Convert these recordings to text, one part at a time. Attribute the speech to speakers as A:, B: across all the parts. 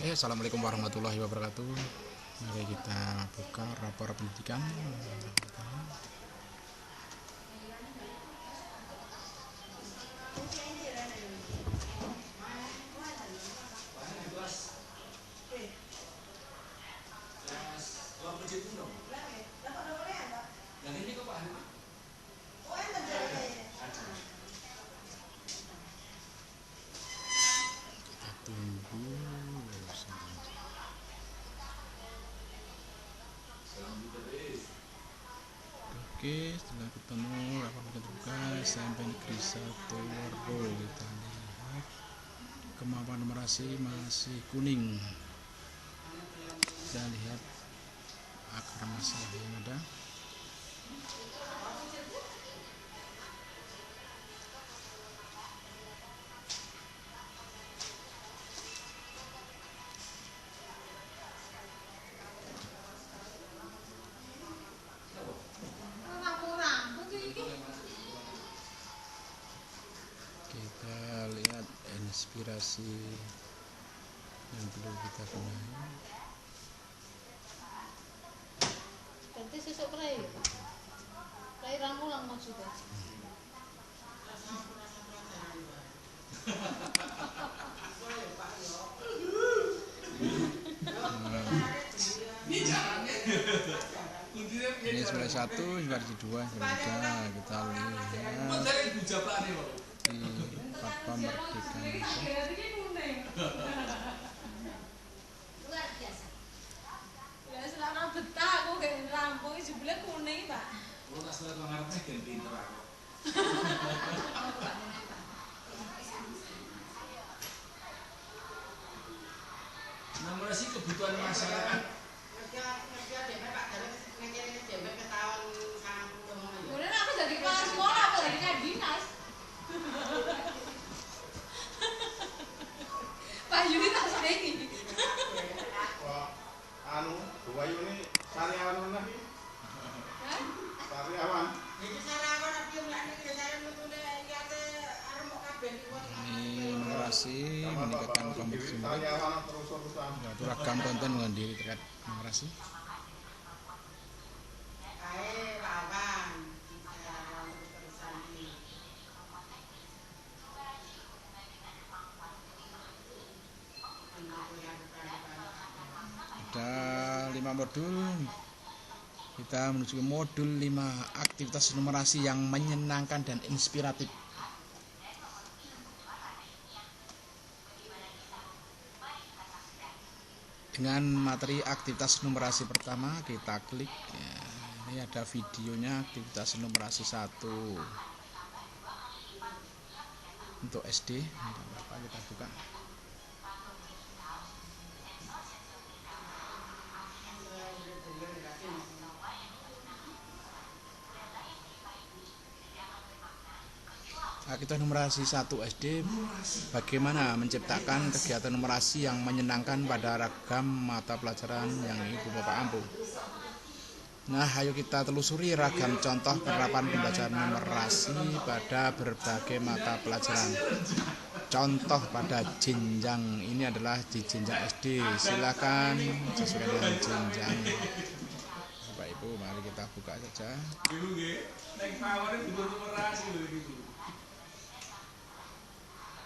A: Assalamualaikum warahmatullahi wabarakatuh. Mari kita buka rapor pendidikan. Kita tunggu. Oke, setelah ketemu rapor terbuka SMP Negeri 1 Werdo, kita lihat kemampuan numerasi masih kuning. Kita lihat akar masalah yang ada. Kita lihat inspirasi yang perlu kita benahi.
B: Berarti sesuk prai ramulang maksudnya.
A: Ini inspirasi 1, inspirasi 2, inspirasi 3. Kita lihat di Papa Merdeka
B: Luar biasa. Ya selama betah aku kayak rampung jebule kuning, Pak.
C: Kalau tak salah ngarepnya gen pinter aku. Namun sih kebutuhan masyarakat.
B: Kemudian aku jadi kepala sekolah, aku jadi kayak dinas. Pak Yudi tak saingi.
D: Anu, dua ini sariawan mana sih? Sariawan.
A: ini numerasi meningkatkan kompetisi murid.
D: Sariawan terus-terusan.
A: Yaitu ragam konten dengan diri terkait numerasi. Ada 5 modul. Kita menuju ke modul 5, aktivitas numerasi yang menyenangkan dan inspiratif. Dengan materi aktivitas numerasi pertama, kita klik ya, ini ada videonya aktivitas numerasi 1 untuk SD. Tidak apa-apa, kita buka. Aktivitas numerasi 1 SD, bagaimana menciptakan kegiatan numerasi yang menyenangkan pada ragam mata pelajaran yang Ibu Bapak ampuh. Nah, ayo kita telusuri ragam contoh penerapan pembelajaran numerasi pada berbagai mata pelajaran. Contoh pada jenjang ini adalah di jenjang SD. Silakan sesuai dengan jenjang. Bapak Ibu, mari kita buka saja.
C: Ibu nggih, nek pawone butuh numerasi lho iki.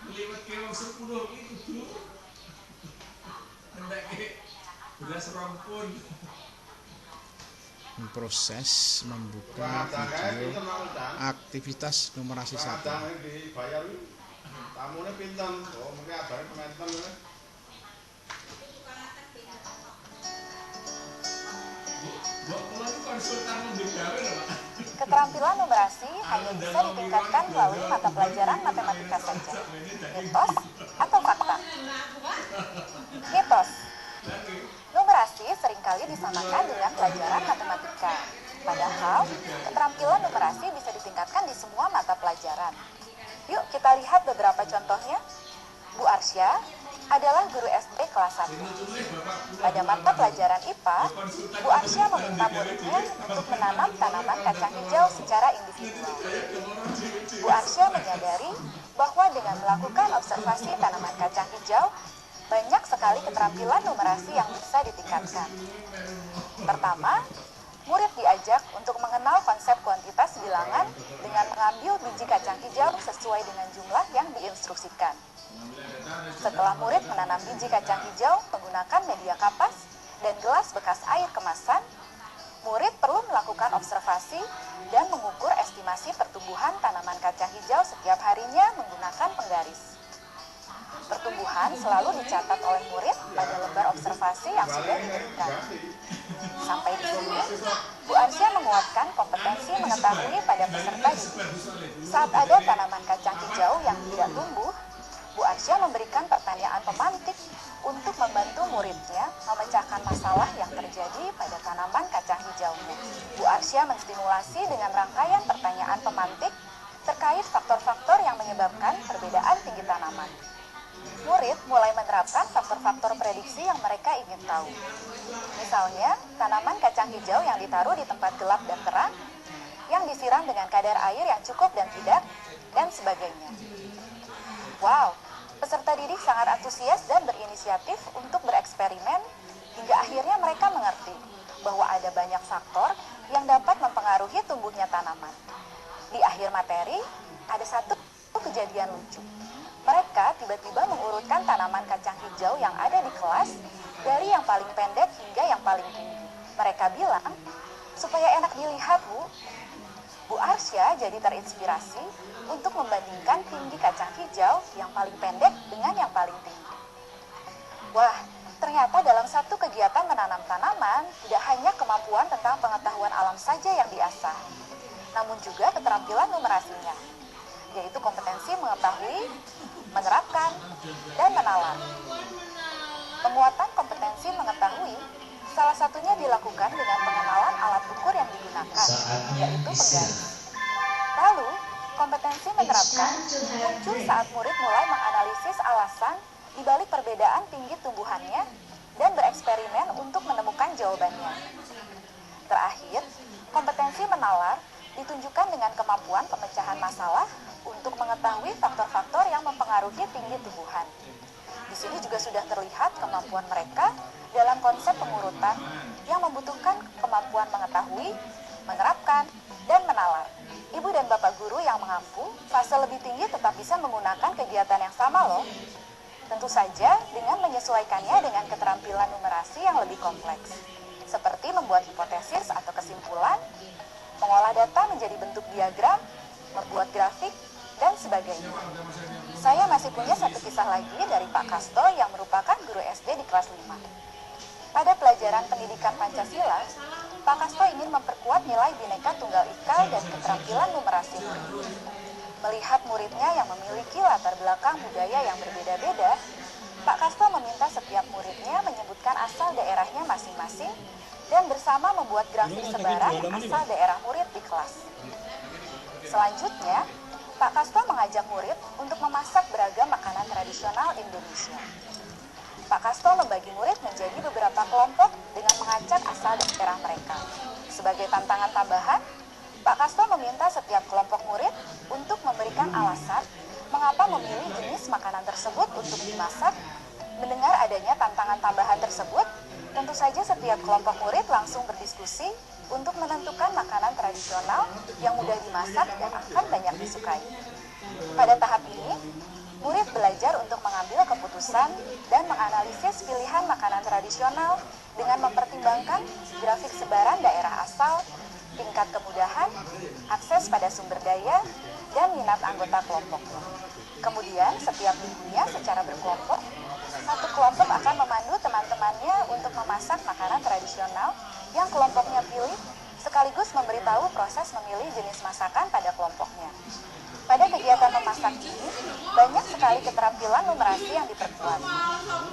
C: Liwat ke wong 10 iki kudu ndekke beras rompun.
A: Proses membuka video aktivitas numerasi 1.
D: Kadang dibayar tamune pinten? Oh, mungkin abare pementen ya.
C: Mbok kula iki konsultan ngombe gawe lho, Pak.
E: Keterampilan numerasi hanya bisa ditingkatkan melalui mata pelajaran matematika saja. Mitos atau fakta? Mitos. Numerasi seringkali disamakan dengan pelajaran matematika. Padahal, keterampilan numerasi bisa ditingkatkan di semua mata pelajaran. Yuk kita lihat beberapa contohnya. Bu Arsya adalah guru SD kelas 1. Pada mata pelajaran IPA, Bu Arsya meminta muridnya untuk menanam tanaman kacang hijau secara individual. Bu Arsya menyadari bahwa dengan melakukan observasi tanaman kacang hijau, banyak sekali sekali keterampilan numerasi yang bisa ditingkatkan. Pertama, murid diajak untuk mengenal konsep kuantitas bilangan dengan mengambil biji kacang hijau sesuai dengan jumlah yang diinstruksikan. Setelah murid menanam biji kacang hijau menggunakan media kapas dan gelas bekas air kemasan, murid perlu melakukan observasi dan mengukur estimasi pertumbuhan tanaman kacang hijau setiap harinya menggunakan penggaris. Pertumbuhan selalu dicatat oleh murid pada lembar observasi yang sudah diberikan. Sampai di sini, Bu Arsya menguatkan kompetensi mengetahui pada peserta didik. Saat ada tanaman kacang hijau yang tidak tumbuh, Bu Arsya memberikan pertanyaan pemantik untuk membantu muridnya memecahkan masalah yang terjadi pada tanaman kacang hijaunya. Bu Arsya menstimulasi dengan rangkaian pertanyaan pemantik terkait faktor-faktor yang menyebabkan perbedaan tinggi tanaman. Murid mulai menerapkan faktor-faktor prediksi yang mereka ingin tahu. Misalnya, tanaman kacang hijau yang ditaruh di tempat gelap dan terang, yang disiram dengan kadar air yang cukup dan tidak, dan sebagainya. Wow, peserta didik sangat antusias dan berinisiatif untuk bereksperimen, hingga akhirnya mereka mengerti bahwa ada banyak faktor yang dapat mempengaruhi tumbuhnya tanaman. Di akhir materi, ada satu kejadian lucu. Mereka tiba-tiba mengurutkan tanaman kacang hijau yang ada di kelas dari yang paling pendek hingga yang paling tinggi. Mereka bilang, supaya enak dilihat, Bu. Bu Arsya jadi terinspirasi untuk membandingkan tinggi kacang hijau yang paling pendek dengan yang paling tinggi. Wah, ternyata dalam satu kegiatan menanam tanaman, tidak hanya kemampuan tentang pengetahuan alam saja yang diasah, namun juga keterampilan numerasinya, yaitu kompetensi mengetahui, menerapkan, dan menalar. Penguatan kompetensi mengetahui salah satunya dilakukan dengan pengenalan alat ukur yang digunakan, yaitu penggaris. Lalu, kompetensi menerapkan muncul saat murid mulai menganalisis alasan di balik perbedaan tinggi tumbuhannya dan bereksperimen untuk menemukan jawabannya. Terakhir, kompetensi menalar ditunjukkan dengan kemampuan pemecahan masalah untuk mengetahui faktor-faktor yang mempengaruhi tinggi tumbuhan. Di sini juga sudah terlihat kemampuan mereka dalam konsep pengurutan yang membutuhkan kemampuan mengetahui, menerapkan, dan menalar. Ibu dan Bapak guru yang mengampu, fase lebih tinggi tetap bisa menggunakan kegiatan yang sama loh. Tentu saja dengan menyesuaikannya dengan keterampilan numerasi yang lebih kompleks, seperti membuat hipotesis atau kesimpulan, mengolah data menjadi bentuk diagram, membuat grafik, dan sebagainya. Saya masih punya satu kisah lagi dari Pak Kasto yang merupakan guru SD di kelas 5. Pada pelajaran pendidikan Pancasila, Pak Kasto ingin memperkuat nilai Bhinneka Tunggal Ika dan keterampilan numerasi murid. Melihat muridnya yang memiliki latar belakang budaya yang berbeda-beda, Pak Kasto meminta setiap muridnya menyebutkan asal daerahnya masing-masing dan bersama membuat grafik sebaran asal daerah murid di kelas. Selanjutnya, Pak Kasto mengajak murid untuk memasak beragam makanan tradisional Indonesia. Pak Kasto membagi murid menjadi beberapa kelompok dengan mengacak asal daerah mereka. Sebagai tantangan tambahan, Pak Kasto meminta setiap kelompok murid untuk memberikan alasan mengapa memilih jenis makanan tersebut untuk dimasak. Mendengar adanya tantangan tambahan tersebut, tentu saja setiap kelompok murid langsung berdiskusi untuk menentukan makanan tradisional yang mudah dimasak dan akan banyak disukai. Pada tahap ini, murid belajar untuk mengambil keputusan dan menganalisis pilihan makanan tradisional dengan mempertimbangkan grafik sebaran daerah asal, tingkat kemudahan, akses pada sumber daya, dan minat anggota kelompok. Kemudian, setiap minggunya secara berkelompok, satu kelompok akan memandu teman-temannya untuk memasak makanan tradisional yang kelompoknya pilih, sekaligus memberitahu proses memilih jenis masakan pada kelompoknya. Pada kegiatan memasak ini, banyak sekali keterampilan numerasi yang diperkuat,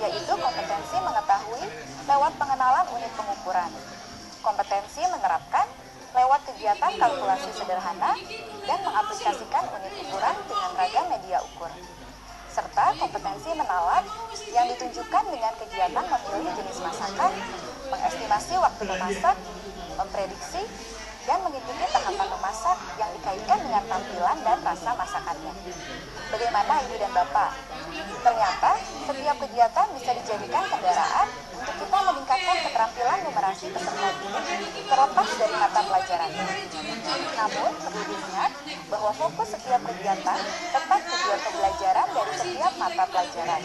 E: yaitu kompetensi mengetahui lewat pengenalan unit pengukuran, kompetensi menerapkan lewat kegiatan kalkulasi sederhana dan mengaplikasikan unit ukuran dengan ragam media ukur, serta kompetensi menalar yang ditunjukkan dengan kegiatan memilih jenis masakan, mengestimasi waktu memasak, memprediksi, dan mengikuti tahapan memasak yang dikaitkan dengan tampilan dan rasa masakannya. Bagaimana Ibu dan Bapak? Ternyata setiap kegiatan bisa dijadikan kendaraan untuk kita meningkatkan keterampilan numerasi peserta didik terlepas dari mata pelajarannya. Namun perlu diingat bahwa fokus setiap kegiatan tetap tujuan pembelajaran dari setiap mata pelajaran.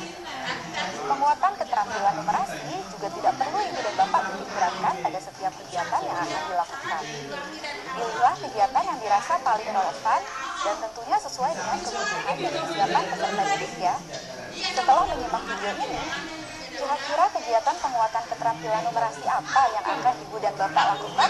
E: Penguatan keterampilan numerasi juga tidak perlu Ibu dan Bapak titik beratkan pada setiap kegiatan yang akan dilakukan. Pilihlah kegiatan yang dirasa paling relevan dan tentunya sesuai dengan kebutuhan dan kesiapan peserta didik ya. Setelah menyimak video ini, kira-kira kegiatan penguatan keterampilan numerasi apa yang akan Ibu dan Bapak lakukan?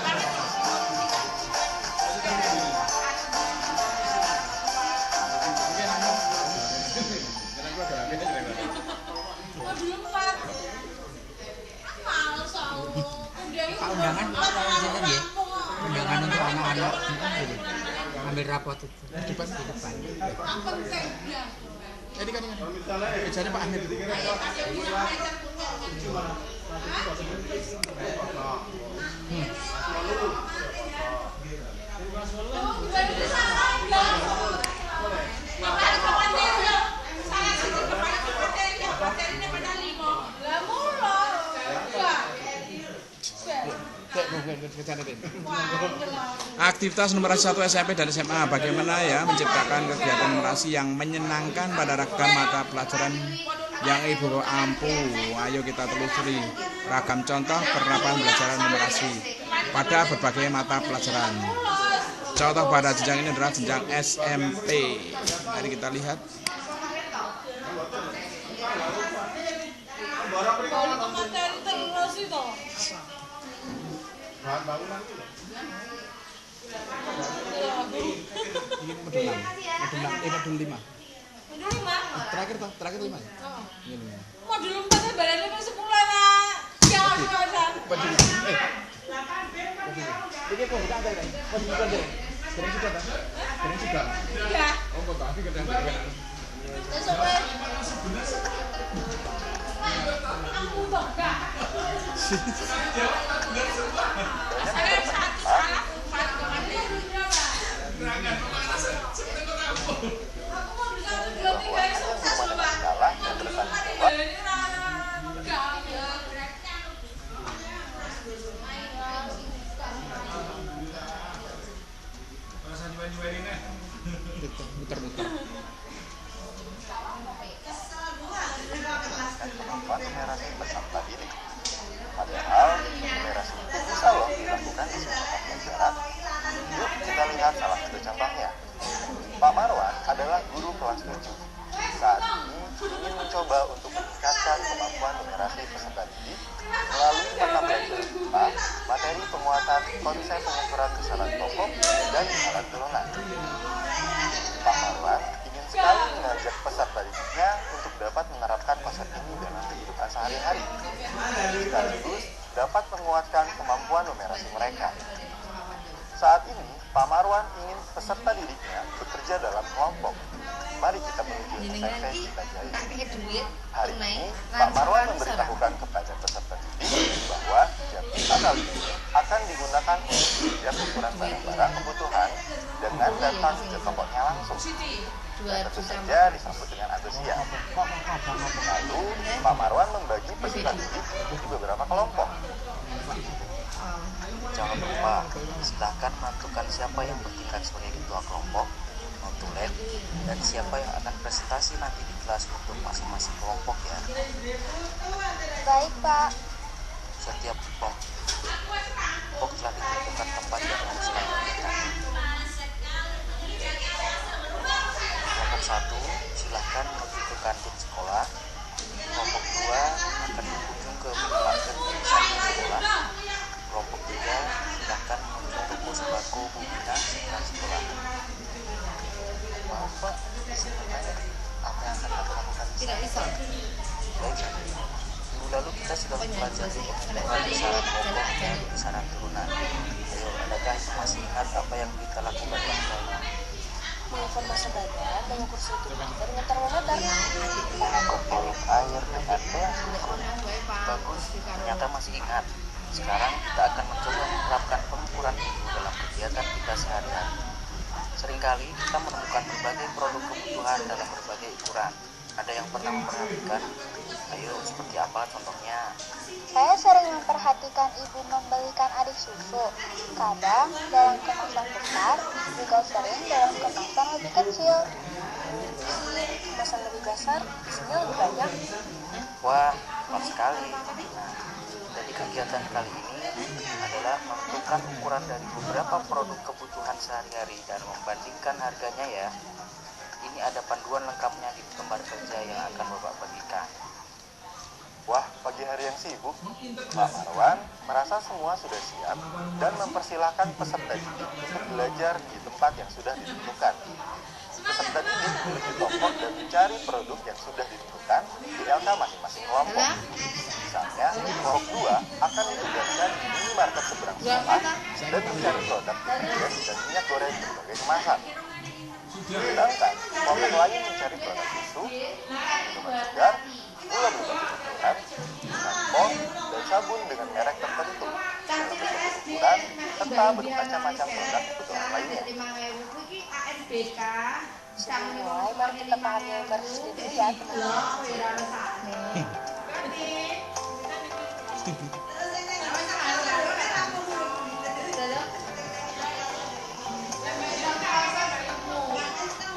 F: Undangan ya, undangan untuk anak-anak ambil rapot itu di depan.
A: Jadi kan bicaranya Pak Ahmed. Aktivitas numerasi 1 SMP dan SMA, bagaimana ya menciptakan kegiatan numerasi yang menyenangkan pada ragam mata pelajaran yang Ibu ampuh. Ayo kita telusuri ragam contoh penerapan pembelajaran numerasi pada berbagai mata pelajaran. Contoh pada jenjang ini adalah jenjang SMP. Mari kita lihat.
D: Bahan bangunan itu.
A: Ini modul 5. Terakhir 5. Ini 5.
B: Modul 4 badannya masih sekolah lah. Ya, Mas.
A: Ini kok bukan ada ini. Kok bukan ada. Keren juga kan? Keren juga.
B: Ya.
A: Oh, kok tapi kadang-kadang.
B: Aku dong, Kak.
A: Muter-muter.
G: Kemampuan numerasi peserta didik. Padahal numerasi itu bisa loh dilakukan di semua pelajaran. Yuk kita lihat salah satu contohnya. Pak Marwan adalah guru kelas 7. Saat ini ingin mencoba untuk meningkatkan kemampuan numerasi peserta didik melalui mata pelajaran IPA, materi penguatan konsep pengukuran besaran pokok dan alat turunan. Pak Marwan ingin sekali mengajak peserta didiknya untuk dapat menerapkan konsep ini dalam kehidupan sehari-hari, sekaligus dapat menguatkan kemampuan numerasi mereka. Saat ini, Pak Marwan ingin peserta didiknya bekerja dalam kelompok. Mari kita menuju SMP Citajaya. Hari ini, Pak Marwan memberitahukan kepada peserta didik bahwa jam kali ini akan digunakan untuk melihat ukuran barang-barang kebutuhan dengan datang ke tokonya langsung. Dan tentu saja disambut dengan antusias. Lalu, Pak Marwan membagi peserta didik di beberapa kelompok. Jangan lupa, silakan menentukan siapa yang bertingkat sebagai ketua kelompok, notulen, dan siapa yang akan presentasi nanti di kelas untuk masing-masing kelompok ya.
E: Baik, Pak.
G: Setiap kelompok telah ditentukan tempat yang harus dilakukan. Kelompok 1 silahkan menuju ke kantin sekolah. Kelompok 2 akan berkunjung ke minimarket di samping sekolah. Kelompok 3 silahkan menuju toko sembako Bumina sekitar sekolah. Maaf Pak, bisa bertanya apa yang akan Bapak lakukan? Tidak bisa. Baik, minggu lalu kita sudah mempelajari penghitungan besaran pokok dan besaran turunan. Ayo, adakah yang masih ingat apa yang kita lakukan yang lalu?
E: Mengukur massa badan, mengukur suhu tubuh dengan termometer.
G: Mengukur volume air dengan pengukur. Bagus, ternyata masih ingat. Sekarang kita akan mencoba menerapkan pengukuran itu dalam kegiatan kita sehari-hari. Seringkali kita menemukan berbagai produk kebutuhan dalam berbagai ukuran. Ada yang pernah memperhatikan? Ayo, seperti apa contohnya?
H: Saya sering memperhatikan ibu membelikan adik susu. Kadang dalam kemasan besar, juga sering dalam kemasan lebih kecil. Kemasan lebih besar, isinya lebih banyak.
G: Wah, tepat sekali. Nah, jadi kegiatan kali ini adalah menentukan ukuran dari beberapa produk kebutuhan sehari-hari dan membandingkan harganya ya. Ini ada panduan lengkapnya di lembar kerja yang akan Bapak bagikan.
D: Wah, pagi hari yang sibuk, Pak Marwan merasa semua sudah siap dan mempersilahkan peserta didik untuk belajar di tempat yang sudah ditentukan. Peserta didik menuju toko dan mencari produk yang sudah ditentukan di LK masing-masing kelompok. Misalnya, kelompok 2 akan ditugaskan di minimarket seberang sekolah dan mencari produk gas dan minyak goreng berbagai kemasan. Sedangkan kelompok lain mencari produk susu, minuman segar, gula berbagai ukuran, sampo, dan sabun dengan merek tertentu, dalam berbagai ukuran, serta bermacam-macam produk kebutuhan lainnya.
H: Mulai baru kita pahami yang baru sedikit ya teman-teman.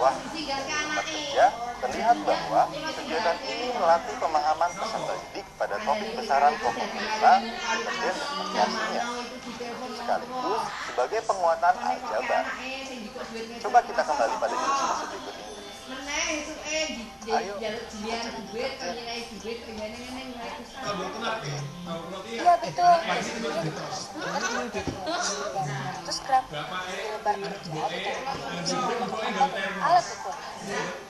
D: Wah, tempat kerja terlihat bahwa kegiatan ini melatih pemahaman peserta didik pada topik besaran pokok desa, deterjen, dan variasinya, sekaligus sebagai penguatan aljabar. Coba kita kembali pada ilustrasi berikut ini. Ayo,
H: Iya betul. 100 gram di lembar kerja ditambahkan alat ukur.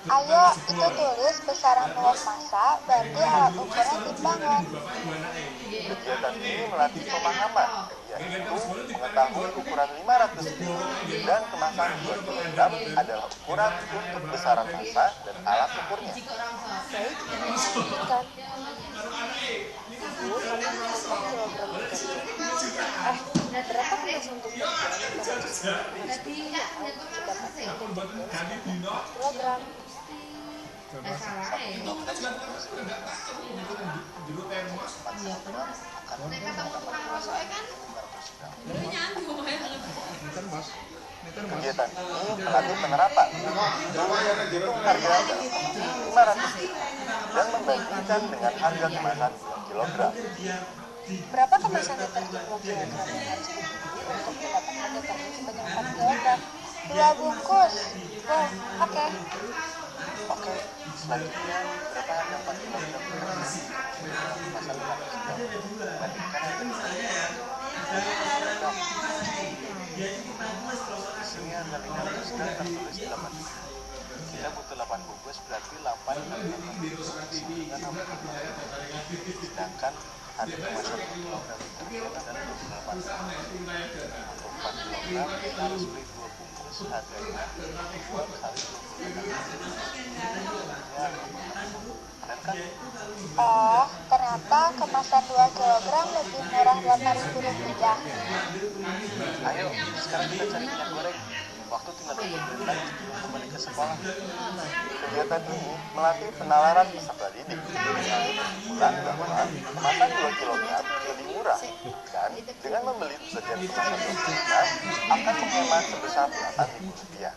H: Ayo itu tulis besaran luas massa, berarti alat ukurnya timbangan.
D: Kegiatan ini melatih pemahaman, yaitu mengetahui ukuran 500 ml dan kemasan 2 kg adalah ukuran untuk besaran massa dan alat ukurnya.
H: Baik, lanjutkan. Ibu, kamu makan kilogram bekerja. Berapa kemasan untuk bekerja? Kilogram.
D: Kegiatan ini melatih penerapan menghitung harga dalam kemasan 500 dan membandingkan dengan harga kemasan 2 kg.
H: Berapa kemasan liter 2 kg yang harus dibeli untuk mendapatkan deterjen sebanyak 4 kg? 2 bungkus. Wow, oke.
D: Oke, selanjutnya berapa harga 4 kg kemasan 500 gram? Bandingkan dengan di sini harga 500 gram tertulis 8. Kita butuh 8 bungkus, berarti 8 kali 8 bungkus dengan 60. Sedangkan harga kemasan 1 kg deterjen adalah 28. Untuk 4 kg kita harus beli 2 bungkus, harganya 2 kali 28. Keren kan?
H: Oh, ternyata kemasan 2 kg lebih murah Rp8.000.
D: Ayo, sekarang kita cari minyak goreng. Waktu tinggal 20 menit lagi kembali ke sekolah. Kegiatan ini melatih penalaran peserta didik. Bukan bahwa kemasan 2 kg lebih murah dan dengan membeli deterjen kemasan 2 kg akan menghemat sebesar Rp8.000.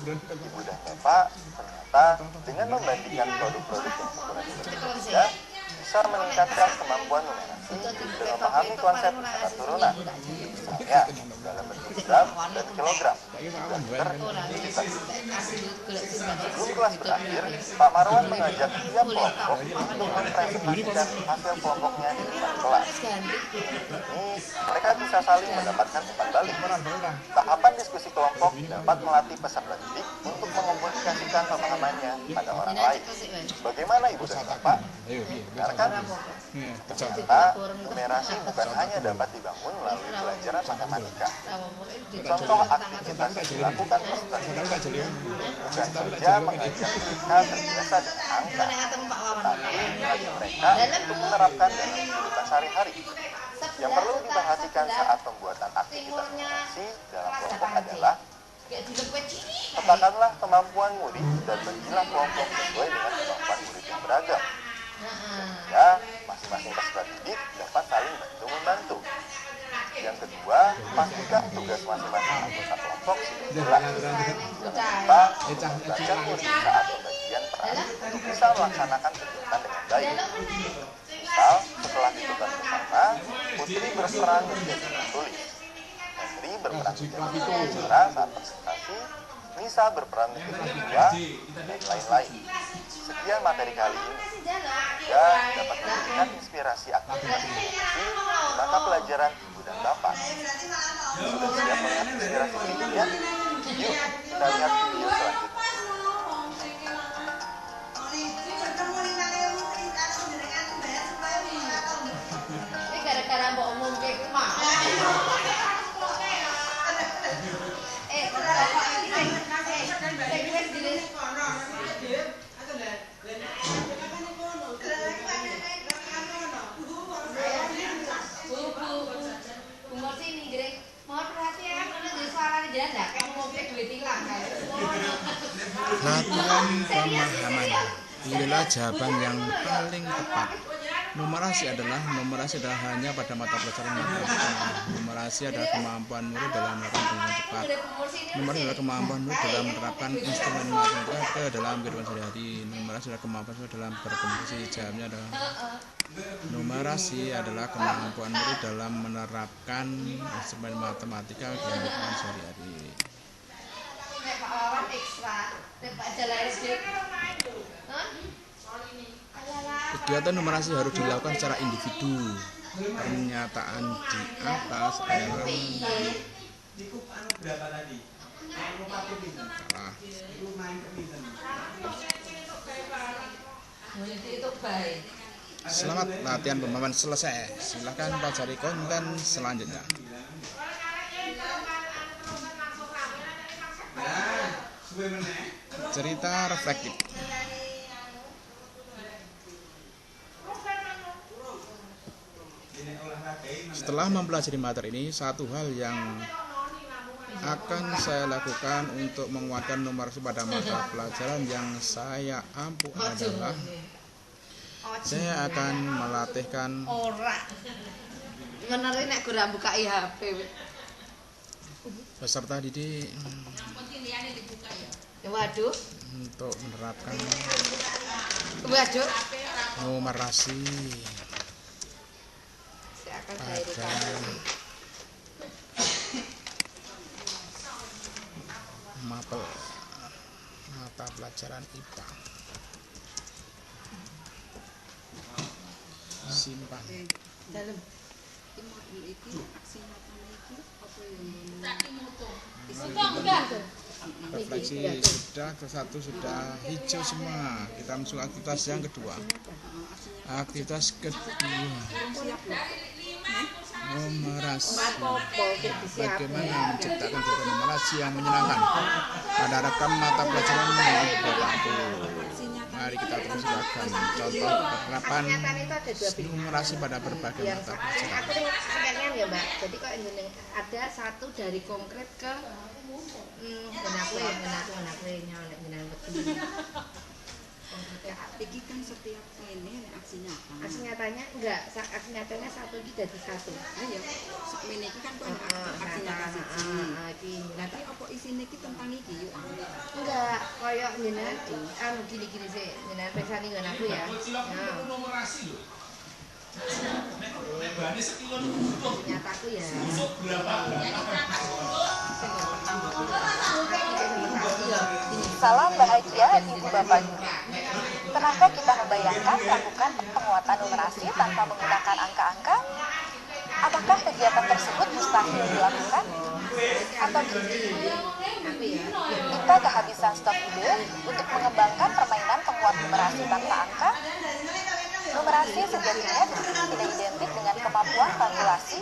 D: Ibu dan Bapak, ternyata dengan membandingkan produk-produk yang ukurannya berbeda, bisa meningkatkan kemampuan numerasi dan memahami konsep besaran turunan, misalnya dalam bentuk gram dan kilogram. Sebelum kelas berakhir, Pak Marwan mengajak tiap kelompok untuk mempresentasikan hasil kelompoknya di depan kelas. Ini mereka bisa saling mendapatkan umpan balik. Tahapan diskusi kelompok dapat melatih peserta didik untuk mengkomunikasikan pemahamannya pada orang lain. Bagaimana Ibu dan Bapak? Benar kan? Ternyata numerasi bukan hanya dapat dibangun melalui pelajaran matematika. Contoh aktivitas yang dilakukan peserta didik bukan saja mengajak mereka terbiasa dengan angka, tetapi bagi mereka untuk menerapkan dalam kehidupan sehari-hari. Yang perlu diperhatikan saat pembuatan aktivitas numerasi dalam kelompok adalah petakanlah kemampuan murid dan bagilah kelompok sesuai dengan kemampuan murid yang beragam. Sehingga masing-masing peserta didik dapat saling bantu-membantu. Yang kedua, pastikan tugas masing-masing anggota kelompok sudah jelas. Jangan lupa membaca murid saat pembagian peran untuk bisa melaksanakan kegiatan dengan baik. Misal, setelah tugas bersama, Putri berperan menjadi penulis, Henry berperan menjadi pembicara saat presentasi, Nisa berperan menjadi ketua, dan lain-lain. Sekian materi kali ini. Semoga dapat memberikan inspirasi aktivitas numerasi di mata pelajaran Ibu dan Bapak. Sudah siap melihat inspirasi berikutnya? Yuk, kita lihat video selanjutnya.
B: Ini gara-gara mbok ngomongke ku mah.
A: Latihan pemahaman. Pilihlah jawaban yang paling tepat. Numerasi adalah hanya pada mata pelajaran matematika. Numerasi adalah kemampuan murid dalam melakukan penghitungan cepat. Numerasi adalah kemampuan murid dalam menerapkan instrumen matematika dalam kehidupan sehari-hari. Numerasi adalah kemampuan murid dalam berkomunikasi. Jawabnya adalah numerasi adalah kemampuan murid dalam menerapkan instrumen matematika dalam kehidupan sehari-hari. Kegiatan numerasi harus dilakukan secara individu. Pernyataan di atas adalah Selamat latihan pemahaman selesai. Silakan pelajari konten selanjutnya. Cerita reflektif. Setelah mempelajari materi ini, satu hal yang akan saya lakukan untuk menguatkan numerasi pada mata pelajaran yang saya ampuh adalah saya akan melatihkan peserta didik untuk menerapkan numerasi pada mata pelajaran IPA. Simpan. Refleksi sudah, satu sudah hijau semua. Kita masuk aktivitas yang kedua. Aktivitas kedua, numerasi. Bagaimana menciptakan kegiatan numerasi yang menyenangkan pada rekam mata pelajaran yang Bapak Ibu. Mari kita terus lakukan contoh penerapan numerasi pada berbagai mata pelajaran.
B: Aku pengen ya Mbak. Jadi kok ada satu dari konkret ke
I: Iki kan setiap ini aksi nyata.
B: Aksi nyatanya enggak, aksi nyatanya satu iki dadi satu.
I: Ayo, sakmene iki kan kok aksi nyata siji. Nanti apa isine iki tentang iki yuk.
B: Enggak, koyo jenengan gini-gini sih, jenengan peksani nggon aku ya.
C: Numerasi lho. Nek bane sekilo
B: Nyataku ya.
C: berapa?
E: Salam bahagia Ibu Bapak Guru. Pernahkah kita membayangkan melakukan penguatan numerasi tanpa menggunakan angka-angka? Apakah kegiatan tersebut mustahil dilakukan? Atau kita kehabisan stok ide untuk mengembangkan permainan penguat numerasi tanpa angka? Numerasi sejatinya tidak identik dengan kemampuan kalkulasi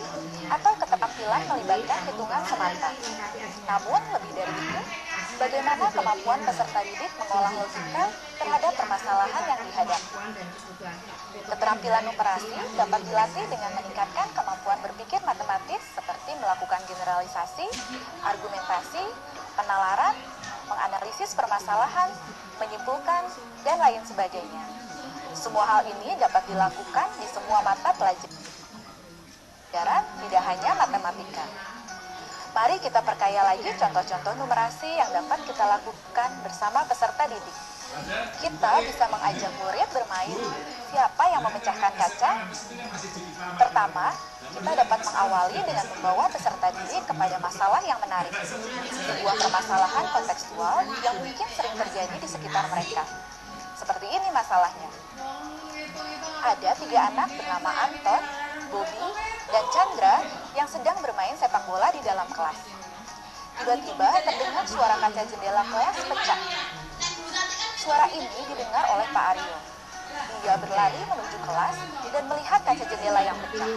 E: atau keterampilan melibatkan hitungan semata. Namun lebih dari itu, Bagaimana kemampuan peserta didik mengolah logika terhadap permasalahan yang dihadapi. Keterampilan numerasi dapat dilatih dengan meningkatkan kemampuan berpikir matematis seperti melakukan generalisasi, argumentasi, penalaran, menganalisis permasalahan, menyimpulkan, dan lain sebagainya. Semua hal ini dapat dilakukan di semua mata pelajaran, tidak hanya matematika. Mari kita perkaya lagi contoh-contoh numerasi yang dapat kita lakukan bersama peserta didik. Kita bisa mengajak murid bermain siapa yang memecahkan kaca. Pertama, kita dapat mengawali dengan membawa peserta didik kepada masalah yang menarik. Sebuah permasalahan kontekstual yang mungkin sering terjadi di sekitar mereka. Seperti ini masalahnya. Ada 3 anak bernama Anton, Bobby, dan Chandra yang sedang bermain sepak bola di dalam kelas. Tiba-tiba terdengar suara kaca jendela kelas pecah. Suara ini didengar oleh Pak Aryo. Dia berlari menuju kelas dan melihat kaca jendela yang pecah.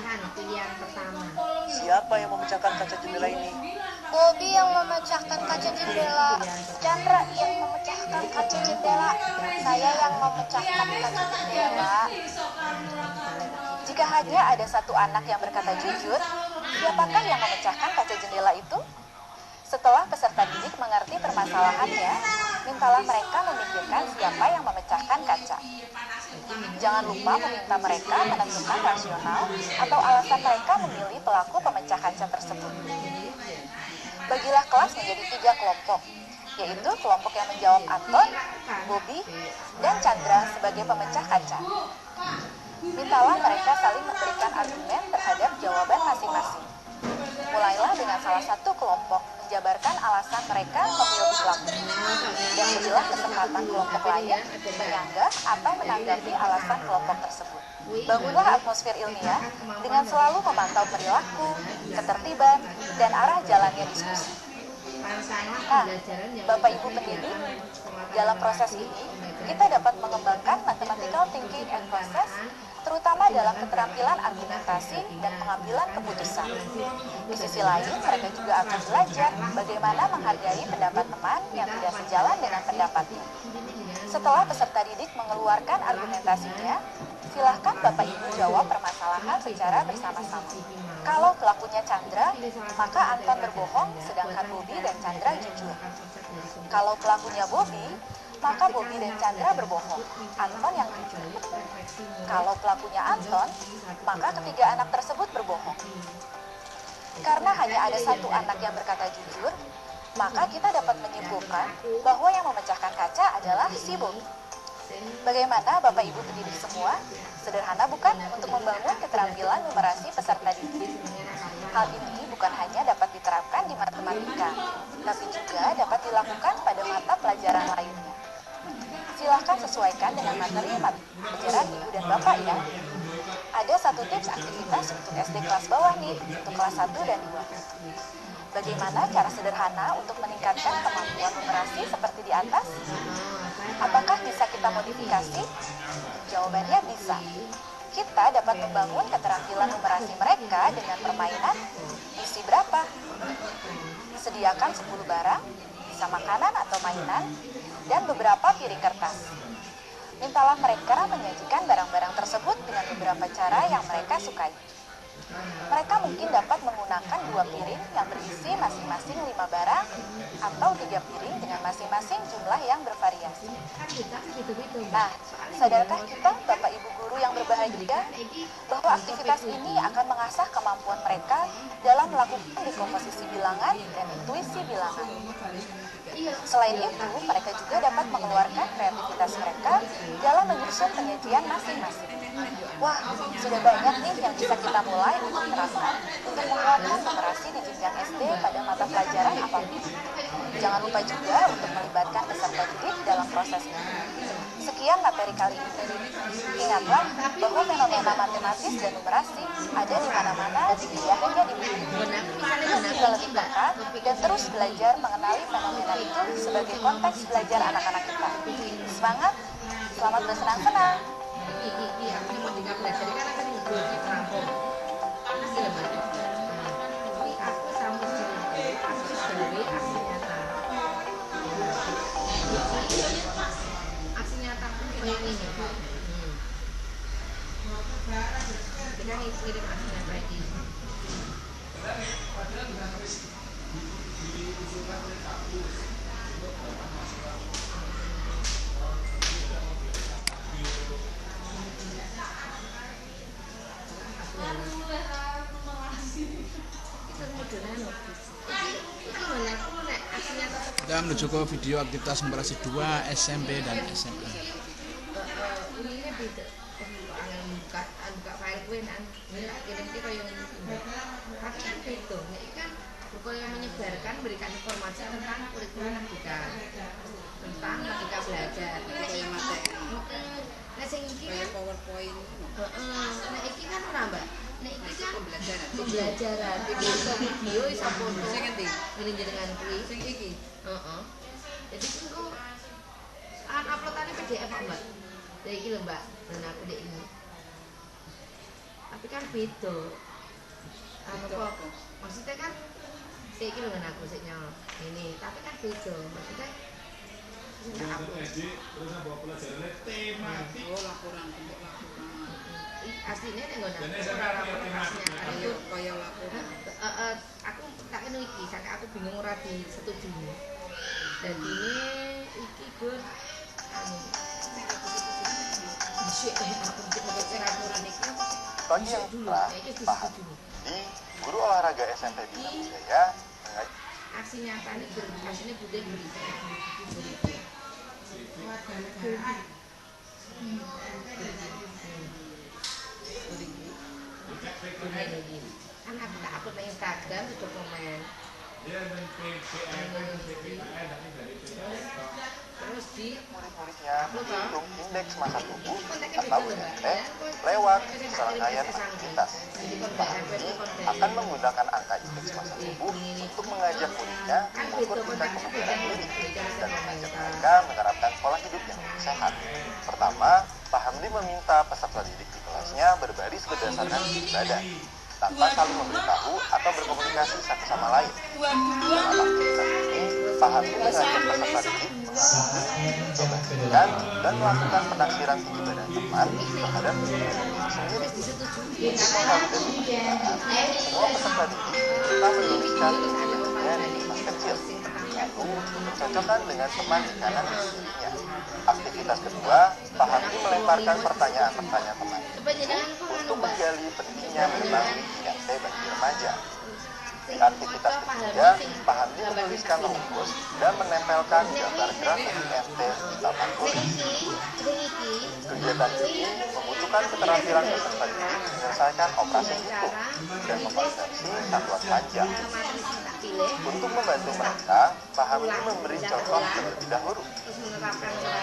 J: Siapa yang memecahkan kaca jendela ini?
H: Bobby yang memecahkan kaca jendela. Chandra yang memecahkan kaca jendela. Saya yang memecahkan kaca jendela.
E: Jika hanya ada satu anak yang berkata jujur, siapakah yang memecahkan kaca jendela itu? Setelah peserta didik mengerti permasalahannya, mintalah mereka memikirkan siapa yang memecahkan kaca. Jangan lupa meminta mereka menentukan rasional atau alasan mereka memilih pelaku pemecah kaca tersebut. Bagilah kelas menjadi 3 kelompok, yaitu kelompok yang menjawab Anton, Bobby, dan Chandra sebagai pemecah kaca. Mintalah mereka saling memberikan argumen terhadap jawaban masing-masing. Mulailah dengan salah satu kelompok menjabarkan alasan mereka memilih pelaku, dan berilah kesempatan kelompok lain menyanggah atau menanggapi alasan kelompok tersebut. Bangunlah atmosfer ilmiah dengan selalu memantau perilaku, ketertiban, dan arah jalannya diskusi. Nah, Bapak Ibu pendidik, dalam proses ini kita dapat mengembangkan mathematical thinking and process, terutama dalam keterampilan argumentasi dan pengambilan keputusan. Di sisi lain, mereka juga akan belajar bagaimana menghargai pendapat teman yang tidak sejalan dengan pendapatnya. Setelah peserta didik mengeluarkan argumentasinya, silahkan Bapak Ibu jawab permasalahan secara bersama-sama. Kalau pelakunya Chandra, maka Anton berbohong, sedangkan Bobby dan Chandra jujur. Kalau pelakunya Bobby, maka Bobby dan Chandra berbohong, Anton yang jujur. Kalau pelakunya Anton, maka ketiga anak tersebut berbohong. Karena hanya ada satu anak yang berkata jujur, maka kita dapat menyimpulkan bahwa yang memecahkan kaca adalah si Bobby. Bagaimana Bapak Ibu pendidik semua? Sederhana bukan untuk membangun keterampilan numerasi peserta didik? Hal ini bukan hanya dapat diterapkan di matematika, tapi juga dapat dilakukan pada mata pelajaran lainnya. Silahkan sesuaikan dengan materi pelajaran Ibu dan Bapak ya. Ada 1 tips aktivitas untuk SD kelas bawah nih, untuk kelas 1 dan 2. Bagaimana cara sederhana untuk meningkatkan kemampuan numerasi seperti di atas? Apakah bisa kita modifikasi? Jawabannya bisa. Kita dapat membangun keterampilan numerasi mereka dengan permainan isi berapa? Sediakan 10 barang, bisa makanan atau mainan, dan beberapa piring kertas. Mintalah mereka menyajikan barang-barang tersebut dengan beberapa cara yang mereka sukai. Mereka mungkin dapat menggunakan 2 piring yang berisi masing-masing 5 barang atau 3 piring dengan masing-masing jumlah yang bervariasi. Nah, sadarkah kita Bapak Ibu guru yang berbahagia bahwa aktivitas ini akan mengasah kemampuan mereka dalam melakukan dekomposisi bilangan dan intuisi bilangan. Selain itu, mereka juga dapat mengeluarkan kreativitas mereka dalam menyusun penyajian masing-masing. Wah, sudah banyak nih yang bisa kita mulai untuk terapkan untuk menguatkan numerasi di jenjang SD pada mata pelajaran apapun. Jangan lupa juga untuk melibatkan peserta didik dalam proses ini. Sekian materi kali ini. Ingatlah bahwa fenomena matematis dan numerasi ada di mana-mana, tidak hanya di buku. Yuk kita lebih peka dan terus belajar mengenali fenomena itu sebagai konteks belajar anak-anak kita. Semangat, selamat bersenang-senang.
I: Bisa ngirim aslinya lagi.
A: Kita menuju ke video aktivitas numerasi 2 SMP dan SMA.
I: Ini beda. Buka file gue kirim ke yang tapi kan beda. Ini kan buku yang menyebarkan berikan informasi tentang kurikulum kita tentang ketika belajar kayak materi. Nah sing iki kan PowerPoint. Nah iki kan ora, Mbak. Nah iki kan pembelajaran. Iso video, iso foto. Sing endi? Ngene jenengan kuwi. Sing iki. Heeh. Jadi engko uploadane PDF kok, Mbak. Ya iki lho, Mbak. Dan aku dek ini. Tapi kan beda. Apa? Maksudnya kan iki lho ngene aku sik nyol. Ini, tapi kan beda. Maksudnya
C: terus bawa pelajarannya tematik.
I: Laporan. Aslinya nek ngono. Itu kaya laporan. Aku tak ngene iki, sampe aku bingung ora disetujui. Dadi iki Gus
D: Bagi yang telah paham, di Guru Olahraga SMP Bina Wijaya
I: aksi nyata ini aslinya budaya kan aku tak upload di Instagram itu komen terus di
D: murid-muridnya menghitung indeks massa tubuh atau IMT lewat serangkaian aktivitas. Paham ini akan menggunakan angka indeks massa tubuh untuk mengajak muridnya mengukur tingkat kebugaran diri dan mengajak mereka menerapkan pola hidup yang sehat. Pertama, Pak Hamdi meminta peserta didik di kelasnya berbaris berdasarkan tinggi badan tanpa saling memberitahu atau berkomunikasi satu sama lain. Dalam aktivitas ini, Pak Hamdi mengajak peserta didik membandingkan dan melakukan penaksiran tinggi badan teman terhadap tinggi badan diri sendiri. Untuk memvalidasi perbedaan, semua peserta didik kita menuliskan tinggi badannya di kelas kecil, lalu mencocokkan dengan teman di kanan dan kirinya. Aktivitas kedua, Pak Hamdi melemparkan pertanyaan-pertanyaan teman untuk menggali pentingnya berbagi IMT bagi remaja. Di aktivitas ketiga, Pak Hamdi menuliskan rumus dan menempelkan gambar grafik IMT di papan tulis. Kegiatan ini membutuhkan keterampilan peserta didik menyelesaikan operasi hitung dan mengkonversi satuan panjang. Untuk membantu mereka, Pak Hamdi memberi contoh terlebih dahulu.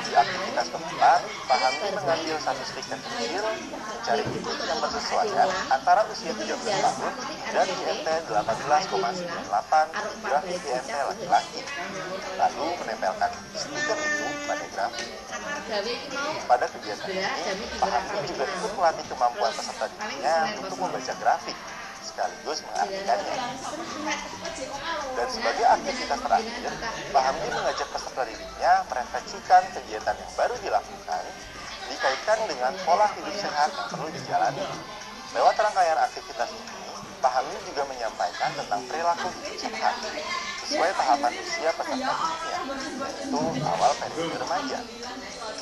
D: Di aktivitas keempat, Pak Hamdi mengambil satu stiker kecil, mencari titik yang bersesuaian antara usia 13 tahun dan IMT 18,98 grafik IMT laki-laki. Lalu menempelkan stiker itu pada grafik. Pada kegiatan ini, Pak Hamdi juga ikut melatih kemampuan peserta didiknya untuk membaca grafik sekaligus mengartikannya. Dan sebagai aktivitas terakhir, Pak Hamdi mengajak peserta didiknya merefleksikan kegiatan yang baru dilakukan dikaitkan dengan pola hidup sehat yang perlu dijalani. Lewat rangkaian aktivitas ini, Pak Hamdi juga menyampaikan tentang perilaku hidup sehat sesuai tahapan usia peserta didiknya, yaitu awal periode remaja.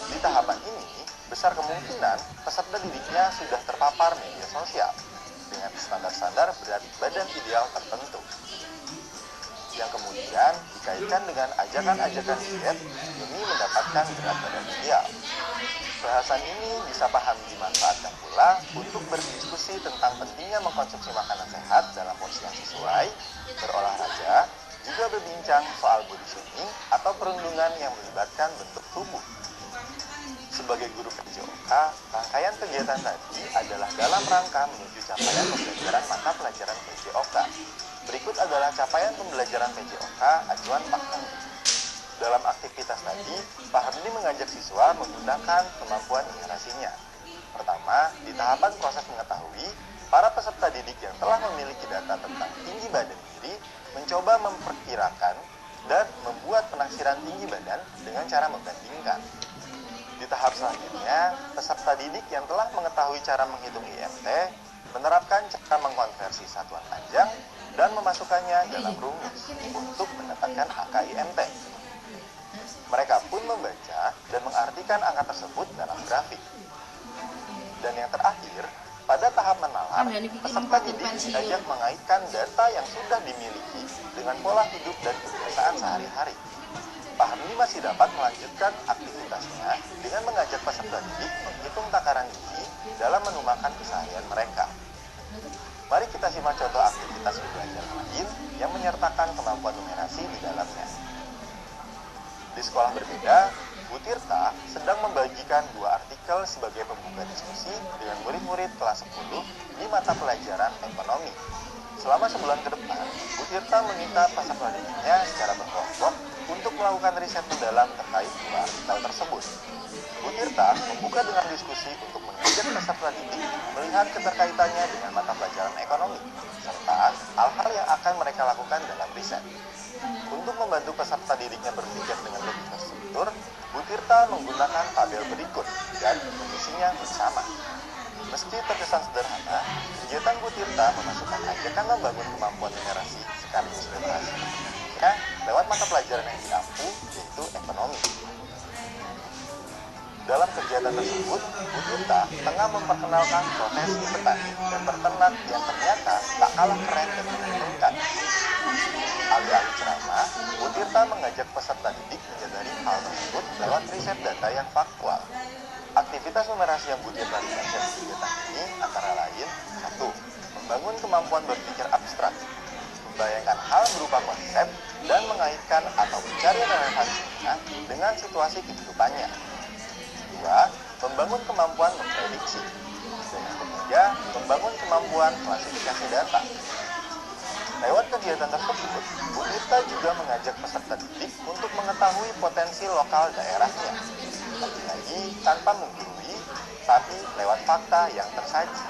D: Di tahapan ini, besar kemungkinan peserta didiknya sudah terpapar media sosial dengan standar-standar berat badan ideal tertentu yang kemudian dikaitkan dengan ajakan-ajakan diet demi mendapatkan berat badan ideal. Bahasan ini bisa paham dimanfaatkan pula untuk berdiskusi tentang pentingnya mengkonsumsi makanan sehat dalam porsi yang sesuai, berolahraga, juga berbincang soal body shaming atau perundungan yang melibatkan bentuk tubuh. Sebagai guru PJOK, rangkaian kegiatan tadi adalah dalam rangka menuju capaian pembelajaran mata pelajaran PJOK. Berikut adalah capaian pembelajaran PJOK acuan Pak Hamdi. Dalam aktivitas tadi, Pak Hamdi mengajak siswa menggunakan kemampuan ingerasinya. Pertama, di tahapan proses mengetahui, para peserta didik yang telah memiliki data tentang tinggi badan diri mencoba memperkirakan dan membuat penaksiran tinggi badan dengan cara membandingkan. Di tahap selanjutnya, peserta didik yang telah mengetahui cara menghitung IMT dengan cara mengkonversi satuan panjang dan memasukkannya dalam rumus untuk mendapatkan angka IMT. Mereka pun membaca dan mengartikan angka tersebut dalam grafik. Dan yang terakhir, pada tahap menalar, peserta didik diajak mengaitkan data yang sudah dimiliki dengan pola hidup dan kebiasaan sehari-hari. Pak Hamdi masih dapat melanjutkan aktivitasnya dengan mengajak peserta didik menghitung takaran gigi dalam menu makan keseharian mereka. Mari kita simak contoh aktivitas belajar lain yang menyertakan kemampuan numerasi di dalamnya. Di sekolah berbeda, Bu Tirta sedang membagikan 2 artikel sebagai pembuka diskusi dengan murid-murid kelas 10 di mata pelajaran ekonomi. Selama sebulan ke depan, Bu Tirta meminta peserta didiknya secara berkelompok untuk melakukan riset mendalam terkait 2 artikel tersebut. Bu Tirta membuka dengan diskusi untuk mengajak peserta didik melihat keterkaitannya dengan mata pelajaran ekonomi, serta hal-hal yang akan mereka lakukan dalam riset. Untuk membantu peserta didiknya berpikir dengan lebih terstruktur, Bu Tirta menggunakan tabel berikut dan mengisinya bersama. Meski terkesan sederhana, kegiatan Bu Tirta memasukkan ajakan membangun kemampuan numerasi sekaligus literasi lewat mata pelajaran yang diampu, yaitu ekonomi. Dalam kegiatan tersebut, Bu Tirta tengah memperkenalkan profesi petani dan peternak yang ternyata tak kalah keren dan menguntungkan. Alih-alih ceramah, Bu Tirta mengajak peserta didik menyadari hal tersebut lewat riset data yang faktual. Aktivitas numerasi yang Bu Tirta lakukan di kegiatan ini antara lain: 1. Membangun kemampuan berpikir abstrak, membayangkan hal berupa konsep dan mengaitkan atau mencari relevansinya dengan situasi kehidupannya. 2. Membangun kemampuan memprediksi. Dan yang ketiga, membangun kemampuan klasifikasi data. Lewat kegiatan tersebut, Bu Tirta juga mengajak peserta didik untuk mengetahui potensi lokal daerahnya. Lagi-lagi tanpa menggurui, tapi lewat fakta yang tersaji.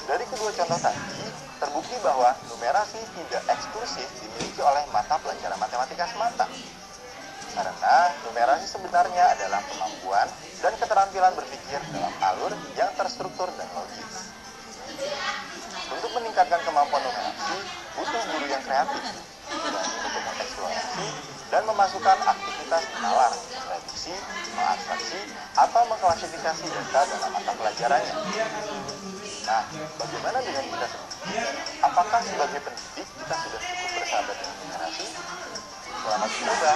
D: Dari kedua contoh tadi, terbukti bahwa numerasi tidak eksklusif dimiliki oleh mata pelajaran matematika semata. Karena numerasi sebenarnya adalah kemampuan dan keterampilan berpikir dalam alur yang terstruktur dan logis. Untuk meningkatkan kemampuan numerasi, butuh guru yang kreatif, berani untuk mengeksplorasi dan memasukkan aktivitas menalar, prediksi, mengabstraksi, atau mengklasifikasi data dalam mata pelajarannya. Nah, bagaimana dengan kita sendiri? Apakah sebagai pendidik kita sudah cukup bersahabat dengan numerasi? Selamat mencoba.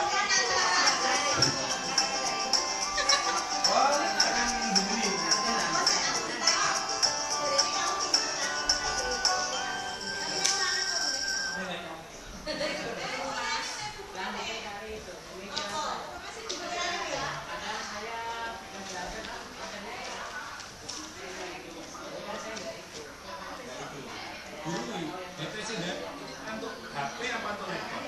C: HP apa tuh laptop?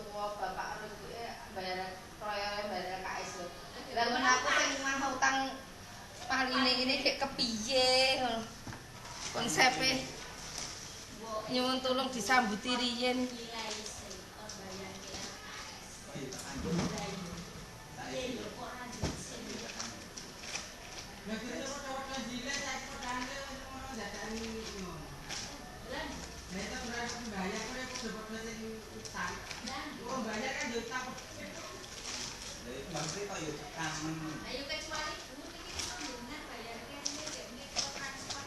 I: tua bapak harus bayar proyek bayar KS lho. Lah men aku sing mah utang paline ini kayak kepiye ngono. Konsepe nyuwun tolong disambuti riyen.
B: Ayo kecuali dulu iki sambungan bayar kene transfer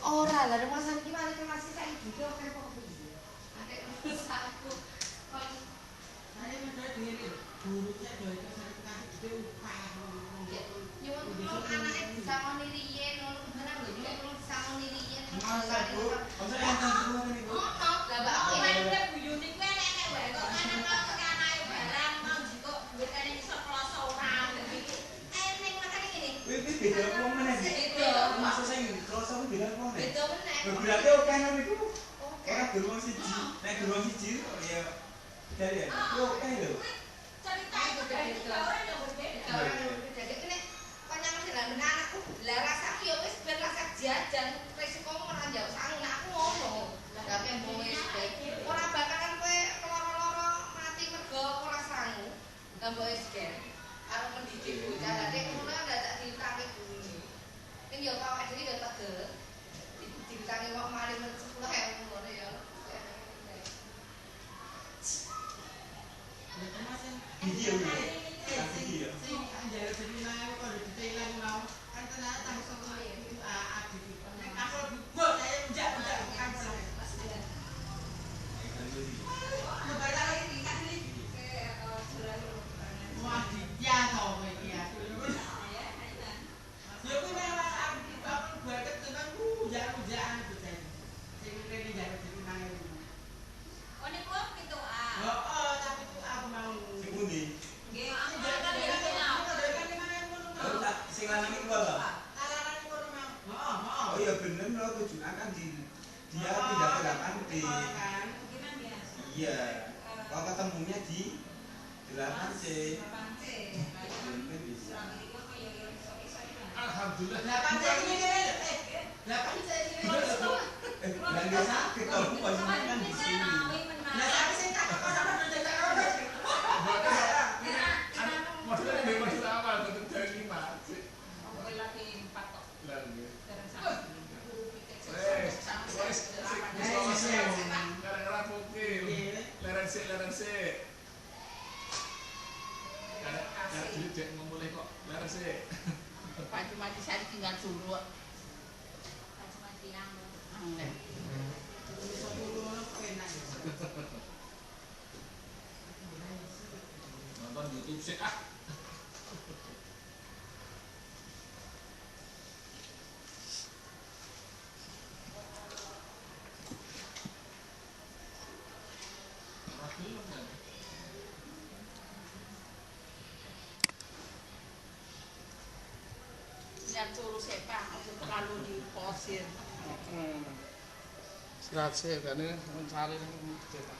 I: Ora lah rumah sakit mari ke masih saiki iki oke kok piye. Adek rusaku kon ayo menawa dhewe gurunya dhewe sertifikasi gede upah. Nyuwun tulung anake bisa ngoni riyen ngono beneran lho nyuwun tulung bisa ngoni riyen. Masa Bu, masa enten semua niku. Ono, lah Mbak aku ini Bu Yuni kuwi enek wae kok ana kok anake barang mau jiko duit ene iso kloso ora. Eneng makane ngene.
J: Kuwi beda wong meneh.
I: Beda.
J: Masa sing kroso kuwi beda wong meneh.
I: Beda meneh.
J: Berarti oke nang niku. Ora guru siji. Nek guru siji ya dari ya. Oke lho.
B: cerita itu beda orang yang berbeda.
I: Jadi ini panjangan jalan benar anakku lah rasa yo wis ben rasa jajan resiko ora njauh sang aku ngomong. Lah kan wis ora bakalan kowe loro-loro mati mergo ora sangu. Lah mbok wis ben arep mendidik bocah lah nek ngono dadak diutangi guru. Ning yo awake dhewe yo tegel. Diutangi wong mari men 10.000 ngono ya.
J: Iki yo. Iki yo.
B: Oh niku pitu A.
J: Sing pundi?
B: Nggih, aku kan
J: Sing lanang iku apa? Oh iya bener lho tujuan kan dia pindah ke Lapanti. Iya. Kalau ketemunya di 8C. Mungkin bisa.
C: Alhamdulillah.
I: 8C ini. 8C ini.
J: Lah dia sakit kalau posisinya kan di sini.
I: Lah tapi sing tak kok sama dadak
C: Maksudnya dari maksud awal tetap dari 5.
B: Pokoknya lagi 4 kok.
C: Lah nggih.
B: Bareng sama.
C: Gara-gara pokil. Leren sik. Karena jadi ngomong kok leren sik.
I: Mati saya tinggal suruh.
B: Cuma tiang.
C: Nonton YouTube sik ah.
I: Yang suruh sepak, terlalu diposir.
A: Istirahat sih kan ini mencari cetak.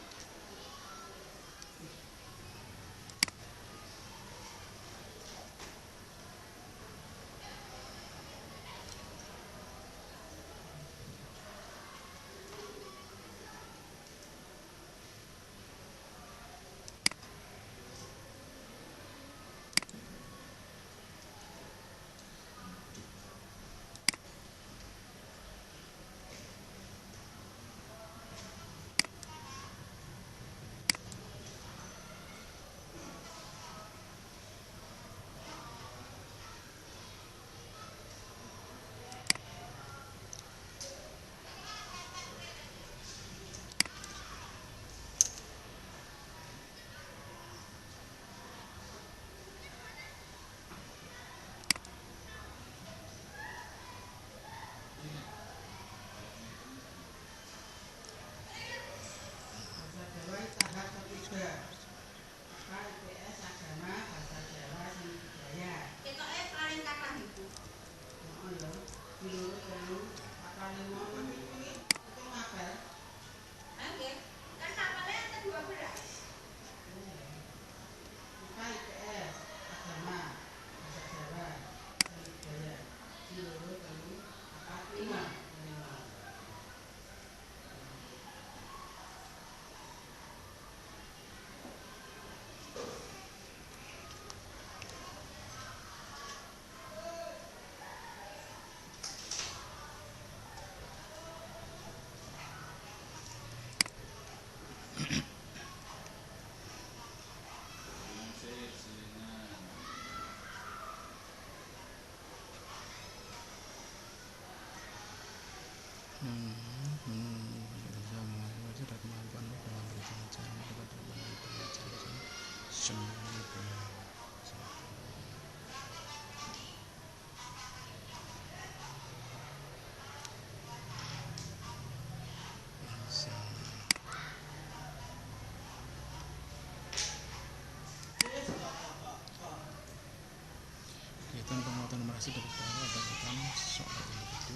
A: Kegiatan penguatan numerasi dari bawah adalah soal individu,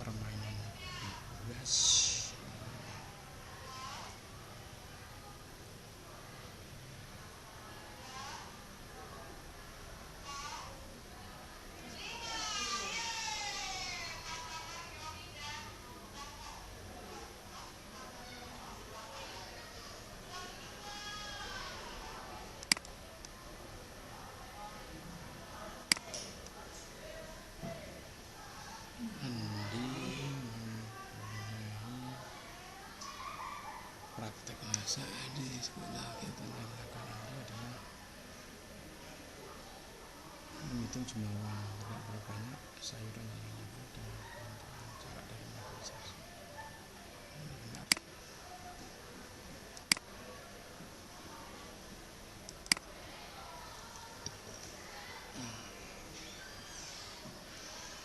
A: permainan bebas. Praktek masak di sekolah kita lakukan adalah menghitung jumlah uang berapa banyak sayuran yang dibuat dan cara dari mobilisasi.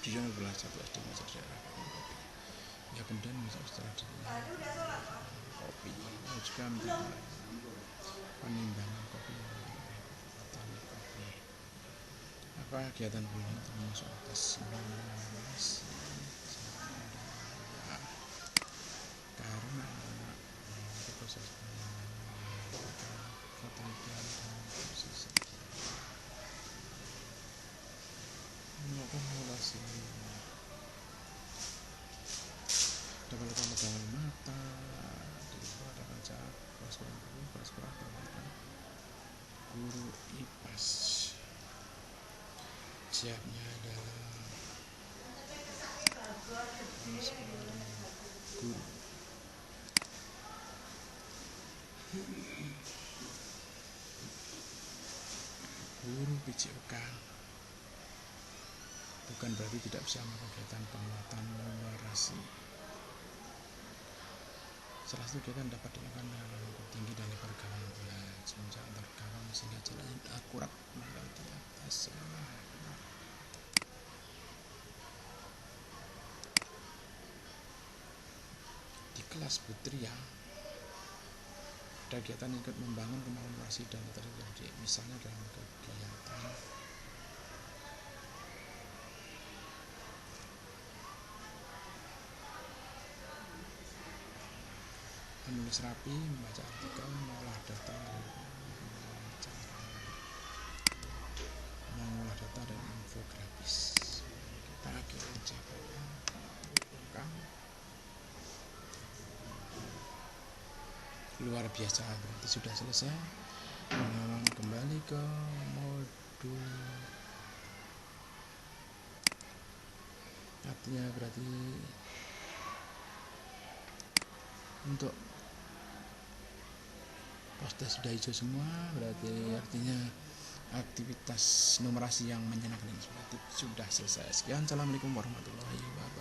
A: Dia belah satu SD masak daerah ya, kemudian masak setelah kopi juga menjadi penimbangan kopi petani kopi. Apa kegiatan ini termasuk atas karena itu proses ketelitian dan proses melakukan simulasi dapat pemegangan mata di pada kaca kelas terhadap guru IPAS. Siapnya adalah guru. Guru PJOK bukan berarti tidak bisa melakukan kegiatan penguatan numerasi. Salah satu kegiatan dapat dilakukan dengan level tinggi dan level kawan semenjak antar kawan sehingga jalan akurat melewati atas. Di kelas putri ya, ada kegiatan ikut membangun kemampuan numerasi dan literasi, misalnya dalam kegiatan menulis rapi, membaca artikel, mengolah data dan infografis. Kita akhirnya capai luar biasa, berarti sudah selesai. Kembali ke modul, artinya berarti untuk poster sudah hijau semua, berarti artinya aktivitas numerasi yang menyenangkan ini sudah selesai. Sekian, assalamualaikum warahmatullahi wabarakatuh.